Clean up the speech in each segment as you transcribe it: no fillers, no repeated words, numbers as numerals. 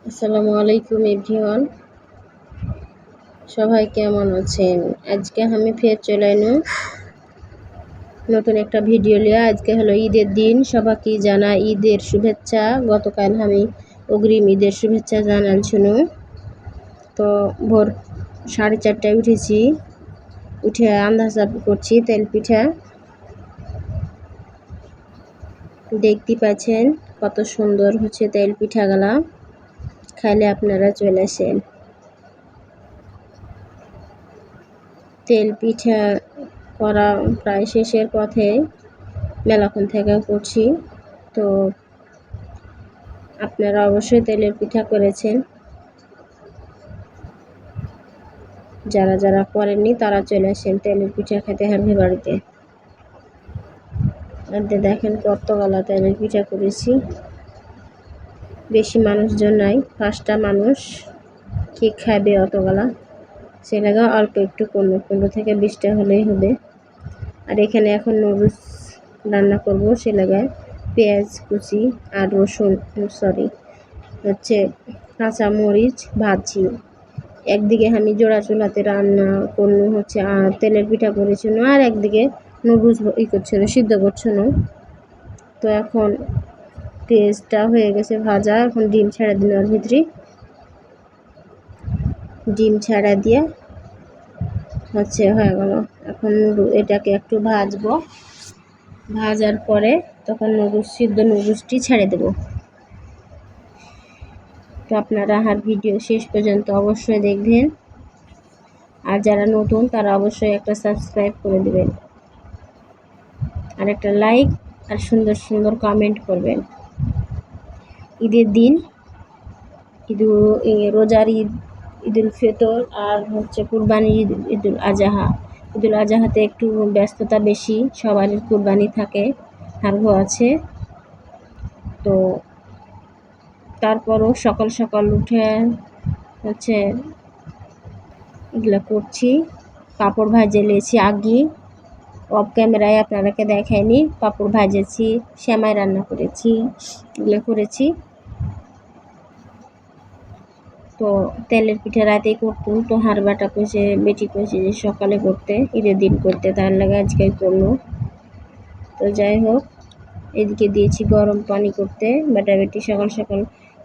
আসসালামু আলাইকুম এভরিওয়ান, সবাই কেমন আছেন? আজকে আমি ফের চলে এলাম নতুন একটা ভিডিও নিয়ে। আজকে হলো ঈদের দিন, সবাইকে জানাই ঈদের শুভেচ্ছা। গতকাল আমি অগ্রিম ঈদের শুভেচ্ছা জানাচ্ছিল। তো ভোর 4:30টায় উঠেছি, উঠে আন্দাজা করছি তেল পিঠা। দেখতে পাচ্ছেন কত সুন্দর হচ্ছে তেল পিঠাগুলা, খাইলে আপনারা চলে আসেন। তেল পিঠা করা প্রায় শেষের পথে, মেলাক্ষণ থেকে করছি। তো আপনারা অবশ্যই তেলের পিঠা করেছেন, যারা যারা করেননি তারা চলে আসেন তেলের পিঠা খেতে হারভি বাড়িতে। আর দেখেন কতগুলা তেলের পিঠা করেছি, বেশি মানুষজন নাই, 5টা মানুষ কি খাবে অতগুলা, সে লাগা অল্প একটু 15 থেকে 20টা হলেই হবে। আর এখানে এখন নুডলস রান্না করব, সে লাগায় পেঁয়াজ কুচি আর রসুন হচ্ছে কাঁচা মরিচ ভাজি। একদিকে আমি জোড়া চুলাতে রান্না করলো হচ্ছে তেলের পিঠা করেছিল, আর একদিকে নুডলস করছিল, সিদ্ধ করছিল। তো এখন পেঁয়াজটা হয়ে গেছে ভাজা, এখন ডিম ছেড়ে দিন, ওর ভিতরে ডিম ছেড়া দিয়ে হচ্ছে হয়ে গেল। এখন এটাকে একটু ভাজবো, ভাজার পরে তখন সিদ্ধ নুডলসটি ছেড়ে দেব। তো আপনারা আর ভিডিও শেষ পর্যন্ত অবশ্যই দেখবেন, আর যারা নতুন তারা অবশ্যই একটা সাবস্ক্রাইব করে দেবেন, আর একটা লাইক আর সুন্দর সুন্দর কমেন্ট করবেন। ঈদের দিন, রোজার ঈদ, ঈদুল ফিতর আর হচ্ছে কুরবানি ঈদ, ঈদুল আজহা। ঈদুল আজহাতে একটু ব্যস্ততা বেশি, সবারই কুরবানি থাকে, হারভো আছে। তো তারপরও সকাল সকাল উঠে হচ্ছে এগুলো করছি। পাঁপড় ভাজে নিয়েছি আগে, অফ ক্যামেরায় আপনারাকে দেখাইনি। পাঁপড় ভাজেছি, সেমাই রান্না করেছি, এগুলো করেছি। তো তেলের পিঠা রাতেই করতুম, তো হারবাটা কষে বেটি কষে যে সকালে করতে, ঈদের দিন করতে, তার লাগে আজকে করলো। তো যাই হোক, এদিকে দিয়েছি গরম পানি করতে, বেটি সকাল সকাল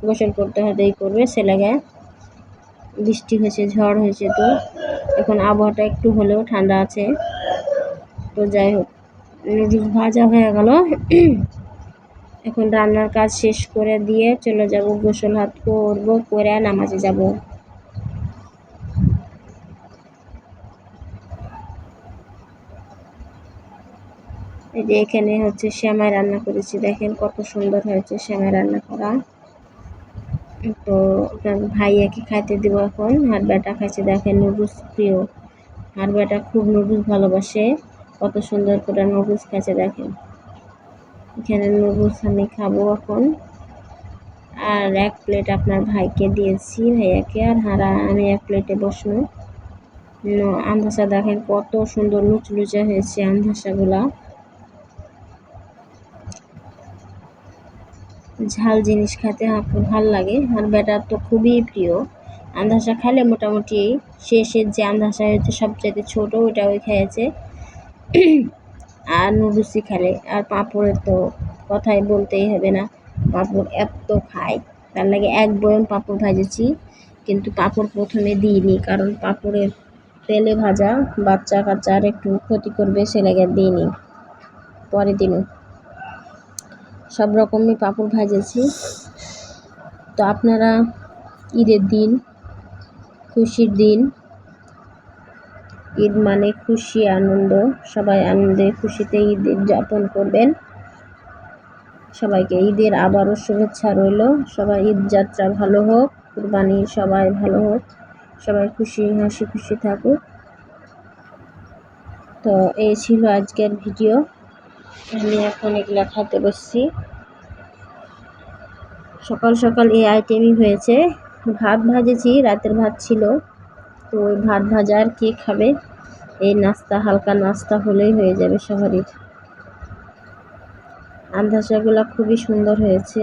গোসল করতে হতেই করবে, সে লাগে বৃষ্টি হয়েছে, ঝড় হয়েছে। তো এখন আবহাওয়াটা একটু হলেও ঠান্ডা আছে। তো যাই হোক, নুডলস ভাজা হয়ে গেল। এখন রান্নার কাজ শেষ করে দিয়ে চলে যাব, গোসল হাত করবো, করে নামাজে যাব। এই যে এখানে হচ্ছে সেমাই রান্না করেছি, দেখেন কত সুন্দর হয়েছে সেমাই রান্না করা। তো ভাইয়াকে খাইতে দিব এখন। আর বেটা খাইছে, দেখেন নুডলস প্রিয়, আর বেটা খুব নুডলস ভালোবাসে, কত সুন্দর করে নুডলস খাইছে দেখেন। এখানে নুডলস আমি খাবো এখন, আর 1 প্লেট আপনার ভাইকে দিয়েছি, ভাইয়াকে, আর আমি 1 প্লেটে বসবো। আন্দাজা দেখেন কত সুন্দর লুচলুচে হয়েছে আন্দাজাগুলা। ঝাল জিনিস খেতে আমার খুব ভালো লাগে, আর বেটার তো খুবই প্রিয়। আন্দাজা খেলে মোটামুটি শেষের যে আন্দাজা হচ্ছে সবচেয়ে ছোট, ওটা ওই খেয়েছে। আর নুডলসই খেলে, আর পাঁপড়ের তো কথাই বলতেই হবে না, পাঁপড় এত খায়, তার লাগে 1 বয়ম পাঁপড় ভাজেছি। কিন্তু পাঁপড় প্রথমে দিইনি, কারণ পাঁপড়ের তেলে ভাজা বাচ্চা কাচ্চার একটু ক্ষতি করবে, সে লাগে দিইনি, পরে দিনও। সব রকমই পাঁপড় ভাজেছি। তো আপনারা ঈদের দিন, খুশির দিন, ঈদ মানে খুশি আনন্দ, সবাই আনন্দে খুশিতে ঈদ উদযাপন করবেন। সবাইকে ঈদের আবারও শুভেচ্ছা রইল। সবাই ঈদ যাত্রা ভালো হোক, কুরবানি সবাই ভালো হোক, সবাই খুশি হাসি খুশি থাকুক। তো এই ছিল আজকের ভিডিও। আমি এখন এগুলা খেতে বসছি। সকাল সকাল এই আইটেমই হয়েছে। ভাত ভাজেছি, রাতের ভাত ছিল, তো ওই ভাত ভাজা আর কে খাবে, এই নাস্তা, হালকা নাস্তা হলেই হয়ে যাবে সবারই। আন্দাজাগুলো খুবই সুন্দর হয়েছে।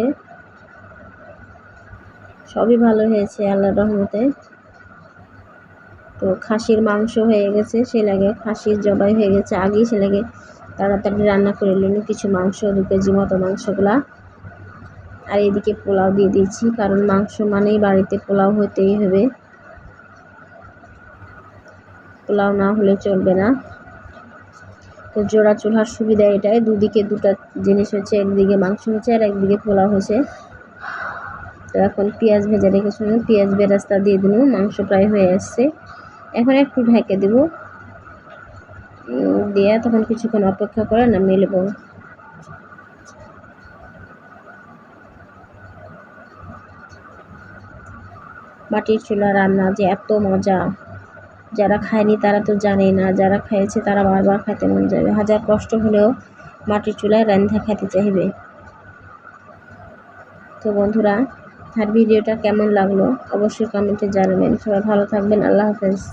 সবই ভালো হয়েছে আল্লাহর রহমতে। তো খাসির মাংস হয়ে গেছে, সে লাগে খাসির জবাই হয়ে গেছে আগেই, সে লাগে তাড়াতাড়ি রান্না করে নিল কিছু মাংস, 2 কেজি মতো মাংসগুলা। আর এদিকে পোলাও দিয়ে দিচ্ছি, কারণ মাংস মানেই বাড়িতে পোলাও হতেই হবে, পোলাও না হলে চলবে না। তো জোড়া চুলার সুবিধা এটাই, দুদিকে দুটা জিনিস হচ্ছে, একদিকে মাংস হচ্ছে আর একদিকে পোলাও হচ্ছে। তো এখন পেঁয়াজ ভেজে রেখেছিল, পেঁয়াজ বেরেস্তা দিয়ে দিল, মাংস প্রায় হয়ে আসছে। এখন একটু ঢেকে দেব, দিয়ে তখন কিছুক্ষণ অপেক্ষা করে নামিয়ে নেব। মাটির চুলা রান্না যে এত মজা, যারা খায়নি তারা তো জানেই না, যারা খেয়েছে তারা বারবার খেতে মন যাবে, হাজার কষ্ট হলেও মাটির চুলায় রান্না খেতে চাইবে। তো বন্ধুরা, আর ভিডিওটা কেমন লাগলো অবশ্যই কমেন্টে জানাবেন। সবাই ভালো থাকবেন, আল্লাহ হাফেজ।